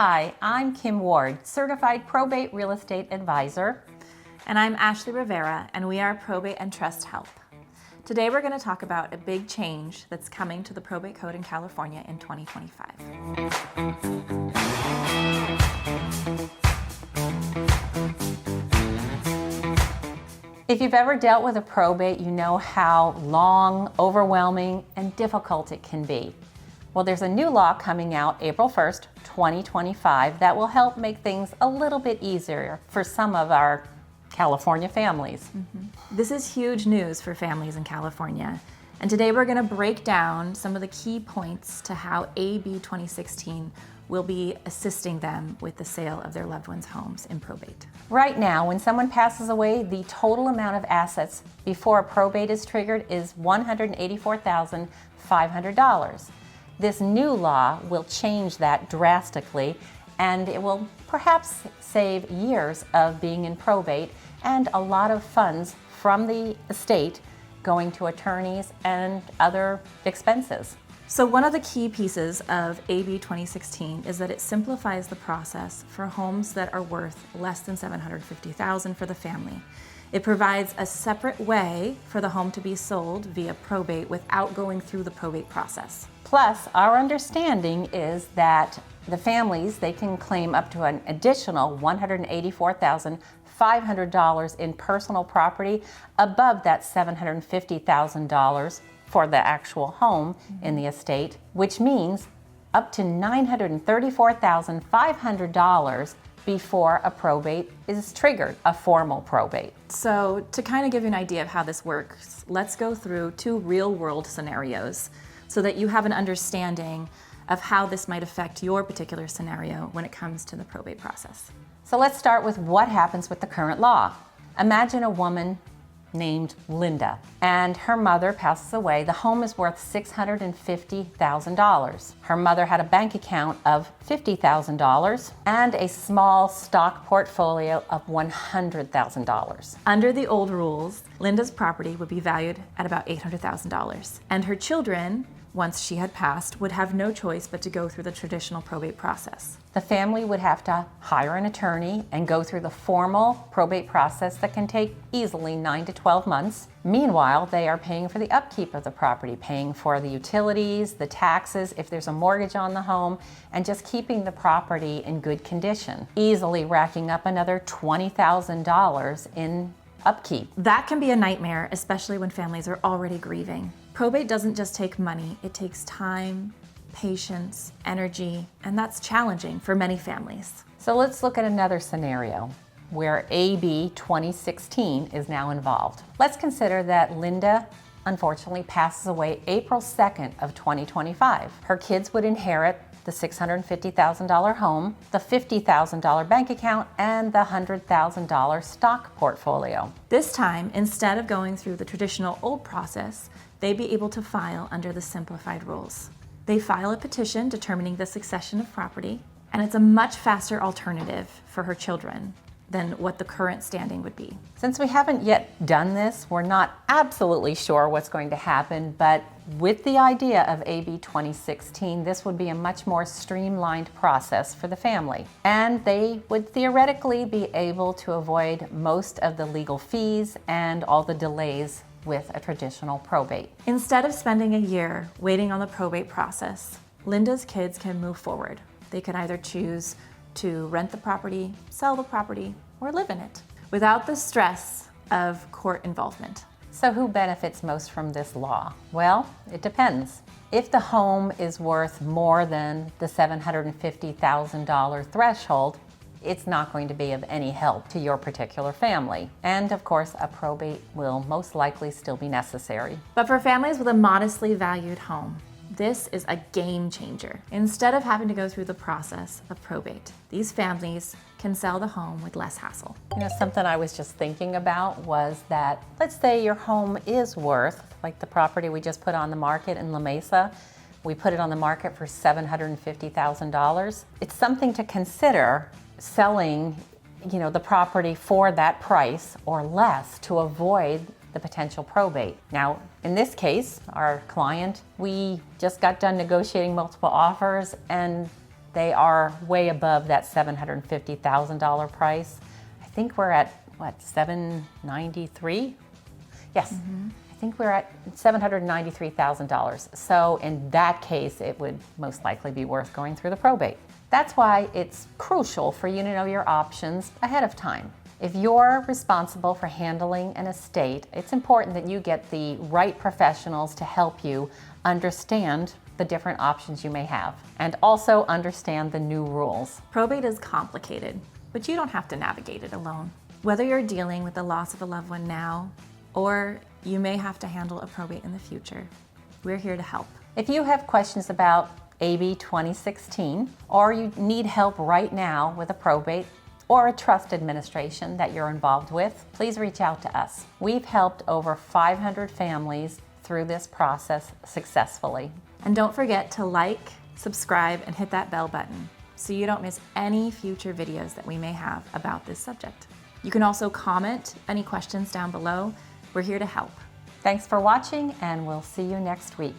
Hi, I'm Kim Ward, Certified Probate Real Estate Advisor. And I'm Ashley Rivera, and we are Probate and Trust Help. Today we're going to talk about a big change that's coming to the probate code in California in 2025. If you've ever dealt with a probate, you know how long, overwhelming, and difficult it can be. Well, there's a new law coming out April 1st, 2025 that will help make things a little bit easier for some of our California families. This is huge news for families in California. And today we're going to break down some of the key points to how AB 2016 will be assisting them with the sale of their loved ones' homes in probate. Right now, when someone passes away, the total amount of assets before a probate is triggered is $184,500. This new law will change that drastically, and it will perhaps save years of being in probate and a lot of funds from the estate going to attorneys and other expenses. So one of the key pieces of AB 2016 is that it simplifies the process for homes that are worth less than $750,000 for the family. It provides a separate way for the home to be sold via probate without going through the probate process. Plus, our understanding is that the families, they can claim up to an additional $184,500 in personal property above that $750,000 for the actual home in the estate, which means up to $934,500 before a probate is triggered, a formal probate. So to kind of give you an idea of how this works, let's go through two real-world scenarios so that you have an understanding of how this might affect your particular scenario when it comes to the probate process. So let's start with what happens with the current law. Imagine a woman named Linda, and her mother passes away. The home is worth $650,000. Her mother had a bank account of $50,000 and a small stock portfolio of $100,000. Under the old rules, Linda's property would be valued at about $800,000, and her children, once she had passed, would have no choice but to go through the traditional probate process. The family would have to hire an attorney and go through the formal probate process that can take easily 9 to 12 months. Meanwhile, they are paying for the upkeep of the property, paying for the utilities, the taxes, if there's a mortgage on the home, and just keeping the property in good condition, easily racking up another $20,000 in upkeep. That can be a nightmare, especially when families are already grieving. Probate doesn't just take money, it takes time, patience, energy, and that's challenging for many families. So let's look at another scenario where AB 2016 is now involved. Let's consider that Linda unfortunately passes away April 2nd of 2025. Her kids would inherit the $650,000 home, the $50,000 bank account, and the $100,000 stock portfolio. This time, instead of going through the traditional old process, they'd be able to file under the simplified rules. They file a petition determining the succession of property, and it's a much faster alternative for her children than what the current standing would be. Since we haven't yet done this, we're not absolutely sure what's going to happen, but with the idea of AB 2016, this would be a much more streamlined process for the family. And they would theoretically be able to avoid most of the legal fees and all the delays with a traditional probate. Instead of spending a year waiting on the probate process, Linda's kids can move forward. They can either choose to rent the property, sell the property, or live in it without the stress of court involvement. So who benefits most from this law? Well, it depends. If the home is worth more than the $750,000 threshold, it's not going to be of any help to your particular family. And of course, a probate will most likely still be necessary. But for families with a modestly valued home, this is a game changer. Instead of having to go through the process of probate, these families can sell the home with less hassle. You know, something I was just thinking about was that, let's say your home is worth, like the property we just put on the market in La Mesa, we put it on the market for $750,000. It's something to consider selling, the property for that price or less to avoid the potential probate. Now, in this case, our client, we just got done negotiating multiple offers, and They are way above that $750,000 price. I think we're at, what, $793? Yes, I think we're at $793,000. So in that case, it would most likely be worth going through the probate. That's why it's crucial for you to know your options ahead of time. If you're responsible for handling an estate, it's important that you get the right professionals to help you understand the different options you may have and also understand the new rules. Probate is complicated, but you don't have to navigate it alone. Whether you're dealing with the loss of a loved one now, or you may have to handle a probate in the future, we're here to help. If you have questions about AB 2016, or you need help right now with a probate or a trust administration that you're involved with, please reach out to us. We've helped over 500 families through this process successfully. And don't forget to like, subscribe, and hit that bell button so you don't miss any future videos that we may have about this subject. You can also comment any questions down below. We're here to help. Thanks for watching, and we'll see you next week.